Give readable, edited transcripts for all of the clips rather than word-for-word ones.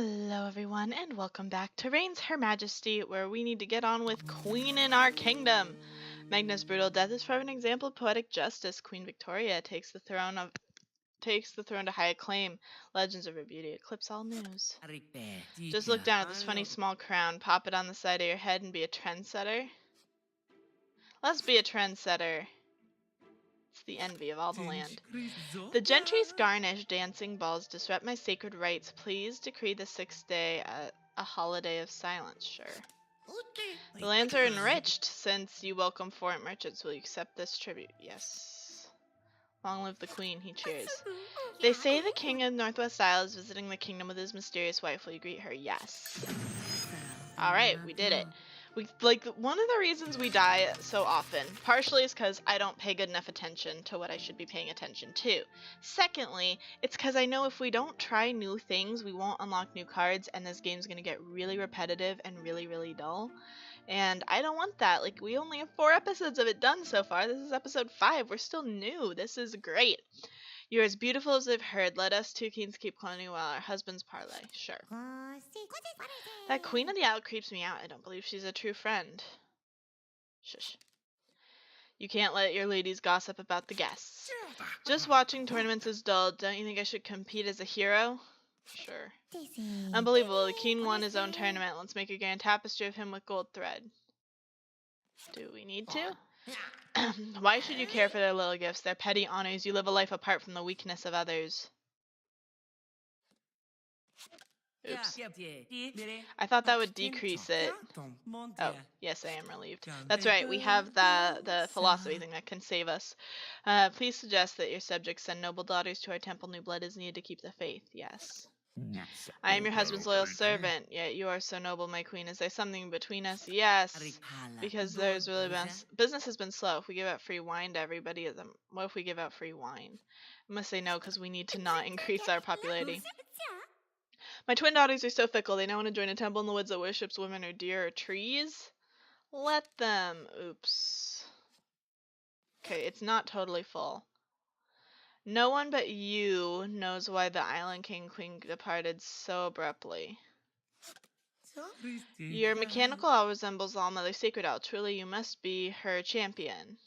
Hello everyone and welcome back to Reigns Her Majesty, where we need to get on with Queen in our kingdom. Magna's brutal death is forever an example of poetic justice. Queen Victoria takes the throne to high acclaim. Legends of her beauty eclipse all news. Just look down at this funny small crown, pop it on the side of your head and be a trendsetter. Let's be a trendsetter. It's the envy of all the land. The gentry's garnish dancing balls disrupt my sacred rites. Please decree the 6th day a holiday of silence. Sure. The lands are enriched since you welcome foreign merchants. Will you accept this tribute? Yes. Long live the queen, he cheers. They say the king of Northwest Isle is visiting the kingdom with his mysterious wife. Will you greet her? Yes. Alright, we did it. One of the reasons we die so often, partially is because I don't pay good enough attention to what I should be paying attention to. Secondly, it's because I know if we don't try new things, we won't unlock new cards, and this game's going to get really repetitive and really, really dull. And I don't want that. Like, we only have 4 episodes of it done so far. This is episode 5. We're still new. This is great. You're as beautiful as I've heard. Let us two kings keep cloning while our husbands parlay. Sure. That Queen of the Isle creeps me out. I don't believe she's a true friend. Shush. You can't let your ladies gossip about the guests. Just watching tournaments is dull. Don't you think I should compete as a hero? Sure. Unbelievable. The king won his own tournament. Let's make a grand tapestry of him with gold thread. Do we need to? Why should you care for their little gifts? They're petty honors. You live a life apart from the weakness of others. Oops. I thought that would decrease it. Oh, yes, I am relieved. That's right, we have the philosophy thing that can save us. Please suggest that your subjects send noble daughters to our temple. New blood is needed to keep the faith. Yes. I am your husband's loyal servant, yet you are so noble, my queen. Is there something between us? Yes, because there's really been... Business has been slow. If we give out free wine to everybody, what if we give out free wine? I must say no, because we need to not increase our popularity. My twin daughters are so fickle. They now want to join a temple in the woods that worships women or deer or trees. Let them. Oops. Okay, it's not totally full. No one but you knows why the Island King Queen departed so abruptly. Your mechanical owl resembles All Mother Sacred Owl. Truly, you must be her champion.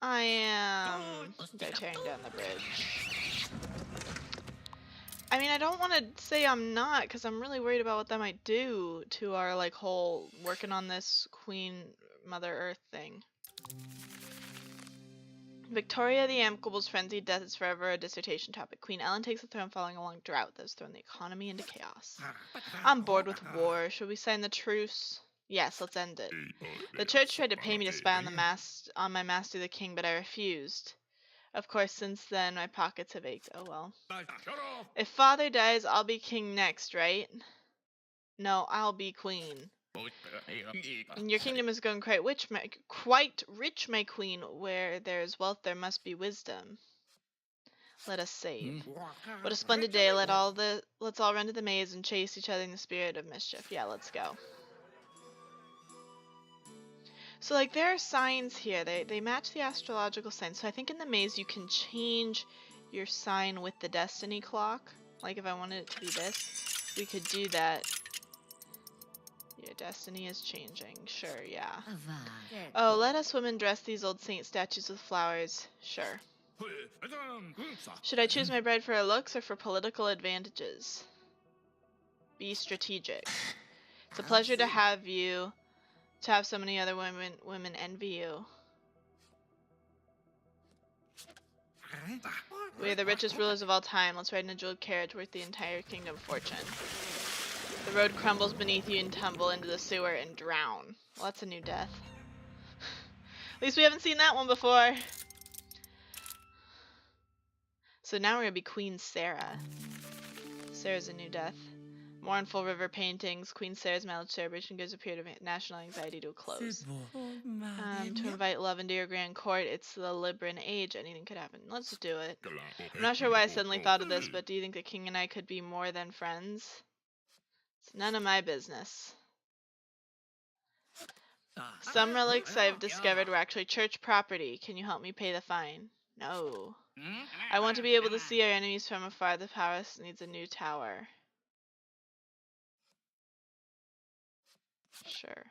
I am... They're tearing down the bridge. I mean, I don't want to say I'm not, because I'm really worried about what that might do to our, whole working on this Queen Mother Earth thing. Victoria the Amicable's frenzied death is forever a dissertation topic. Queen Ellen takes the throne following a long drought that has thrown the economy into chaos. I'm bored with war. Should we sign the truce? Yes, let's end it. The church tried to pay me to spy on my master the king, but I refused. Of course, since then, my pockets have ached. Oh well. If father dies, I'll be king next, right? No, I'll be queen. Your kingdom is going quite rich, my queen. Where there is wealth, there must be wisdom. Let us save. What a splendid day. Let's all run to the maze and chase each other in the spirit of mischief. Yeah, let's go. So, there are signs here. They match the astrological signs. So I think in the maze you can change your sign with the destiny clock. Like if I wanted it to be this, we could do that. Your destiny is changing. Sure, yeah. Oh, let us women dress these old saint statues with flowers. Sure. Should I choose my bride for her looks or for political advantages? Be strategic. It's a pleasure to have so many other women envy you. We are the richest rulers of all time. Let's ride in a jeweled carriage worth the entire kingdom fortune. The road crumbles beneath you and tumble into the sewer and drown. Well, that's a new death. At least we haven't seen that one before. So now we're gonna be Queen Sara. Sara's a new death. Mournful river paintings. Queen Sara's marriage celebration gives a period of national anxiety to a close. To invite love into your grand court, it's the Libran age. Anything could happen. Let's do it. I'm not sure why I suddenly thought of this, but do you think the king and I could be more than friends? It's none of my business. Some relics I've discovered were actually church property. Can you help me pay the fine? No. I want to be able to see our enemies from afar. The palace needs a new tower. Sure.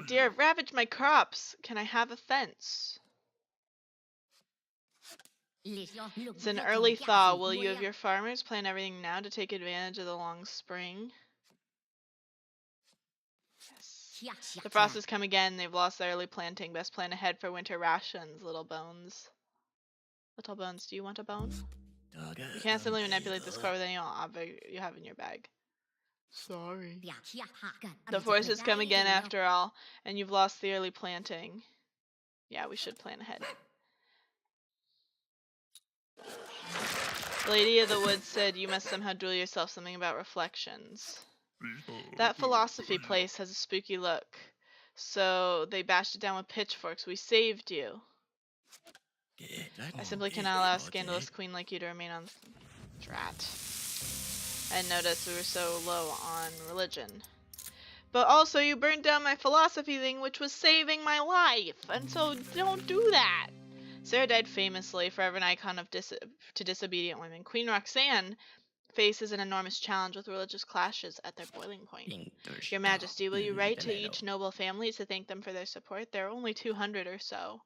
Deer have ravaged my crops. Can I have a fence? It's an early thaw. Will you of your farmers plan everything now to take advantage of the long spring? Yes. The frost has come again. They've lost their early planting. Best plan ahead for winter rations, little bones. Little bones, do you want a bone? You can't simply manipulate this core with any object you have in your bag. Sorry. The forest has come again after all, and you've lost the early planting. Yeah, we should plan ahead. The Lady of the Woods said you must somehow duel yourself, something about reflections. That philosophy place has a spooky look, so they bashed it down with pitchforks. We saved you. I simply cannot allow a scandalous queen like you to remain on Drat. I noticed we were so low on religion. But also you burned down my philosophy thing, which was saving my life, and so don't do that. Sara died famously, forever an icon of to disobedient women. Queen Roxanne faces an enormous challenge with religious clashes at their boiling point. Your Majesty, will you write to each noble family to thank them for their support? There are only 200 or so.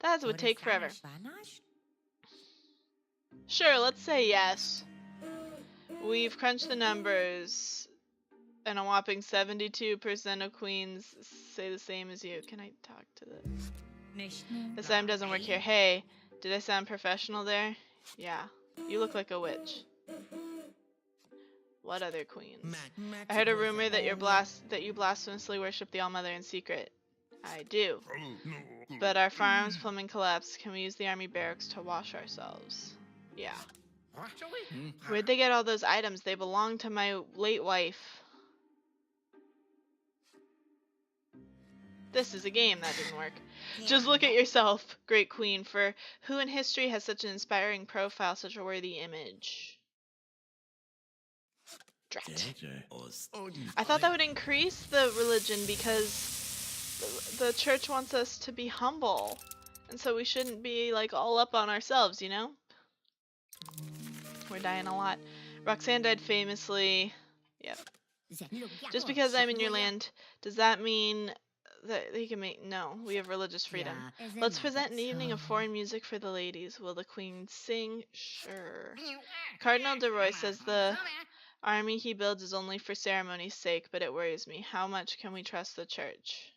That would take forever. Sure, let's say yes. We've crunched the numbers, and a whopping 72% of queens say the same as you. Can I talk to this? This item doesn't work here. Hey, did I sound professional there? Yeah. You look like a witch. What other queens? I heard a rumor that you blasphemously worship the All-Mother in secret. I do. But our farm's plumbing collapsed. Can we use the army barracks to wash ourselves? Yeah. Where'd they get all those items? They belong to my late wife. This is a game. That didn't work. Just look at yourself, great queen, for who in history has such an inspiring profile, such a worthy image? Drat. I thought that would increase the religion because the church wants us to be humble. And so we shouldn't be like all up on ourselves, you know? We're dying a lot. Roxanne died famously. Yep. Just because I'm in your land, does that mean that they can make... No, we have religious freedom. Let's present an evening of foreign music for the ladies. Will the queen sing? Sure. Cardinal de Roy says the army he builds is only for ceremony's sake, but it worries me. How much can we trust the church?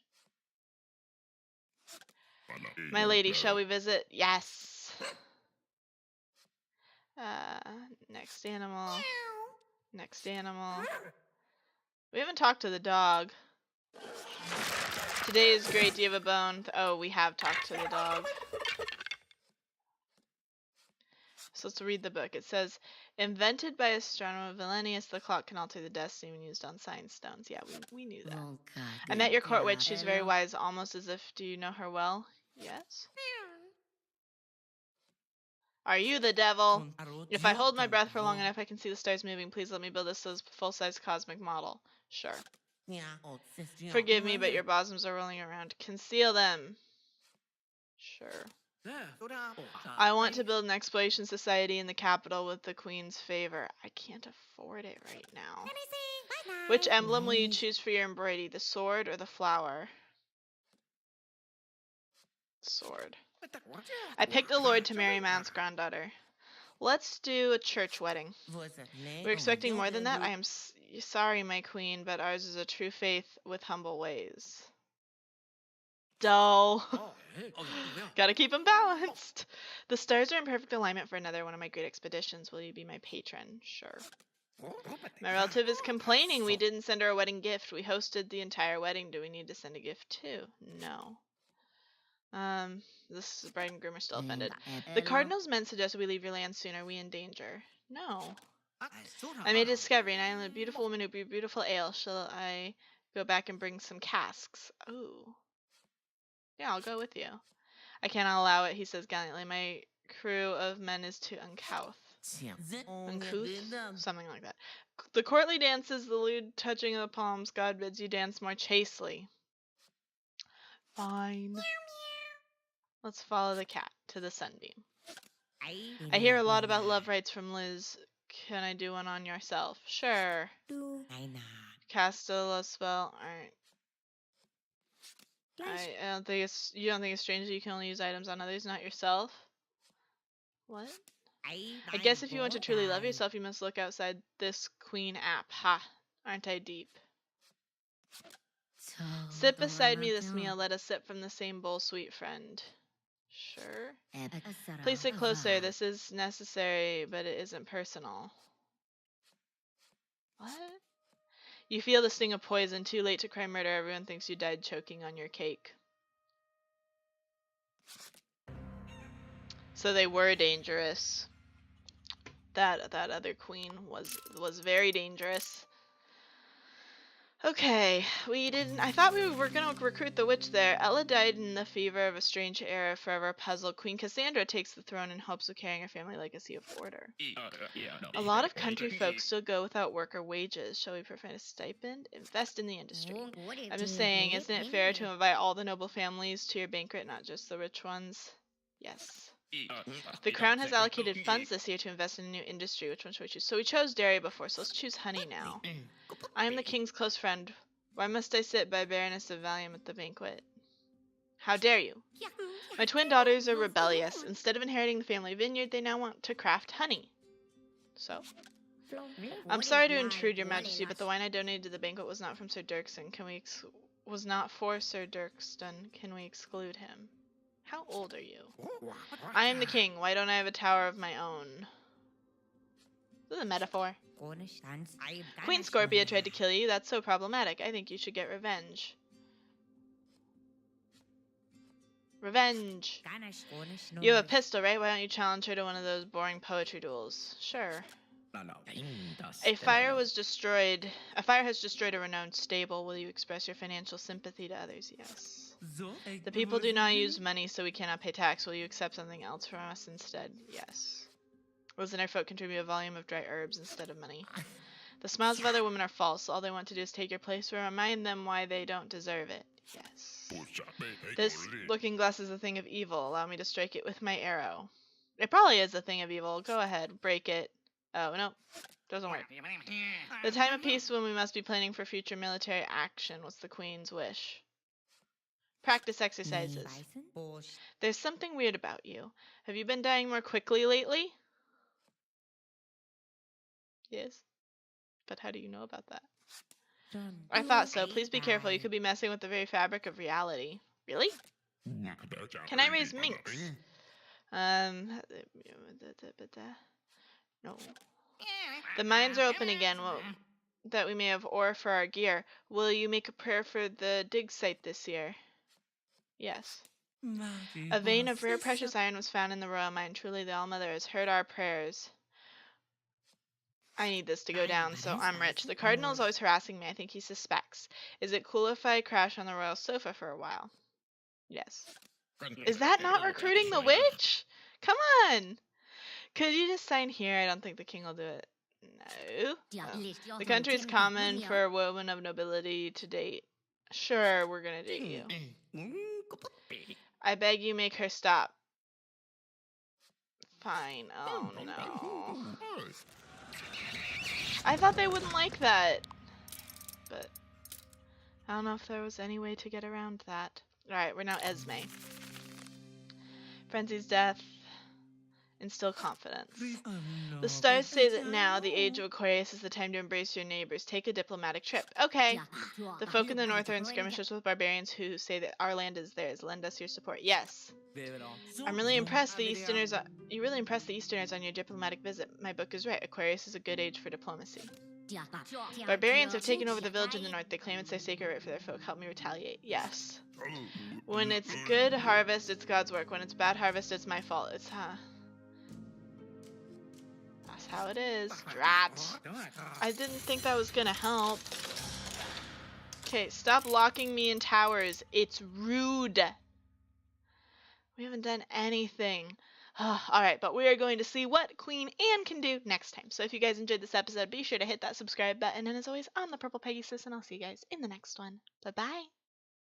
My lady, shall we visit? Yes. Next animal. Next animal. We haven't talked to the dog. Today is great. Do you have a bone? Oh, we have talked to the dog. So let's read the book. It says, invented by astronomer Valenius, the clock can alter the destiny when used on science stones. Yeah, we knew that. I met your court witch. She's very wise, almost as if... Do you know her well? Yes. Are you the devil? If I hold my breath for long enough, I can see the stars moving. Please let me build this full-size cosmic model. Sure. Forgive me, but your bosoms are rolling around. Conceal them. Sure. I want to build an exploration society in the capital with the queen's favor. I can't afford it right now. Which emblem will you choose for your embroidery? The sword or the flower? Sword. I picked a lord to marry my aunt's granddaughter. Let's do a church wedding. We're expecting more than that? I am sorry, my queen, but ours is a true faith with humble ways. Dull. Gotta keep them balanced. The stars are in perfect alignment for another one of my great expeditions. Will you be my patron? Sure. My relative is complaining we didn't send her a wedding gift. We hosted the entire wedding. Do we need to send a gift too? No. This bride and groom are still offended. The cardinal's men suggested we leave your land soon. Are we in danger? No. I made a discovery, and I am a beautiful woman who brew beautiful ale. Shall I go back and bring some casks? Ooh. Yeah, I'll go with you. I cannot allow it, he says gallantly. My crew of men is too uncouth. Uncouth? Something like that. The courtly dances, the lewd touching of the palms. God bids you dance more chastely. Fine. Let's follow the cat to the sunbeam. I hear a lot about love rights from Liz. Can I do one on yourself? Sure. Cast a love spell. Alright. I don't think it's. You don't think it's strange that you can only use items on others, not yourself? What? I guess if you want to truly love yourself, you must look outside this queen app. Ha! Aren't I deep? Sit beside me this meal. Let us sip from the same bowl, sweet friend. Sure. Please sit closer. This is necessary, but it isn't personal. What? You feel the sting of poison. Too late to cry murder. Everyone thinks you died choking on your cake. So they were dangerous. That other queen was very dangerous. Okay, I thought we were gonna recruit the witch there. Ella died in the fever of a strange era, forever puzzled. Queen Cassandra takes the throne in hopes of carrying her family legacy of order. A lot of country folks still go without work or wages. Shall we provide a stipend? Invest in the industry. I'm just saying, isn't it fair to invite all the noble families to your banquet, not just the rich ones? Yes. The crown has allocated funds this year to invest in a new industry. Which one should we choose? So we chose dairy before, so let's choose honey now. I am the king's close friend. Why must I sit by Baroness of Valium at the banquet? How dare you? My twin daughters are rebellious. Instead of inheriting the family vineyard, they now want to craft honey. So? I'm sorry to intrude, your majesty, but the wine I donated to the banquet was not from Sir Dirksen. Was not for Sir Dirksen. Can we exclude him? How old are you? I am the king. Why don't I have a tower of my own? This is a metaphor. Queen Scorpia tried to kill you. That's so problematic. I think you should get revenge. Revenge! You have a pistol, right? Why don't you challenge her to one of those boring poetry duels? Sure. A fire has destroyed a renowned stable. Will you express your financial sympathy to others? Yes. The people do not use money, so we cannot pay tax. Will you accept something else from us instead? Yes. Wasn't our folk contribute a volume of dry herbs instead of money? The smiles of other women are false. All they want to do is take your place. Remind them why they don't deserve it. Yes. This looking glass is a thing of evil. Allow me to strike it with my arrow. It probably is a thing of evil. Go ahead, break it. Oh, no. Doesn't work. The time of peace when we must be planning for future military action. What's the queen's wish? Practice exercises. There's something weird about you. Have you been dying more quickly lately? Yes. But how do you know about that? I thought so. Please be careful. You could be messing with the very fabric of reality. Really? Can I raise minks? No. The mines are open again. Well, that we may have ore for our gear. Will you make a prayer for the dig site this year? Yes. A vein of rare precious iron was found in the royal mine. Truly, the All-Mother has heard our prayers. I need this to go down, so I'm rich. The cardinal is always harassing me. I think he suspects. Is it cool if I crash on the royal sofa for a while? Yes. Is that not recruiting the witch? Come on! Could you just sign here? I don't think the king will do it. No. Oh. The country is common for a woman of nobility to date. Sure, we're gonna date you. I beg you make her stop. Fine. Oh no. I thought they wouldn't like that. But I don't know if there was any way to get around that. Alright, we're now Esme. Frenzy's death. Instill confidence. The stars say that now, the age of Aquarius, is the time to embrace your neighbors. Take a diplomatic trip. Okay. The folk in the north are in skirmishes with barbarians who say that our land is theirs. Lend us your support. Yes. I'm really impressed the Easterners. You really impressed the Easterners on your diplomatic visit. My book is right. Aquarius is a good age for diplomacy. Barbarians have taken over the village in the north. They claim it's their sacred right for their folk. Help me retaliate. Yes. When it's good harvest, it's God's work. When it's bad harvest, it's my fault. It's That's how it is. Drat. I didn't think that was gonna help. Okay, stop locking me in towers. It's rude. We haven't done anything. Alright, but we are going to see what Queen Anne can do next time. So if you guys enjoyed this episode, be sure to hit that subscribe button. And as always, I'm the Purple Pegasus, and I'll see you guys in the next one. Bye-bye.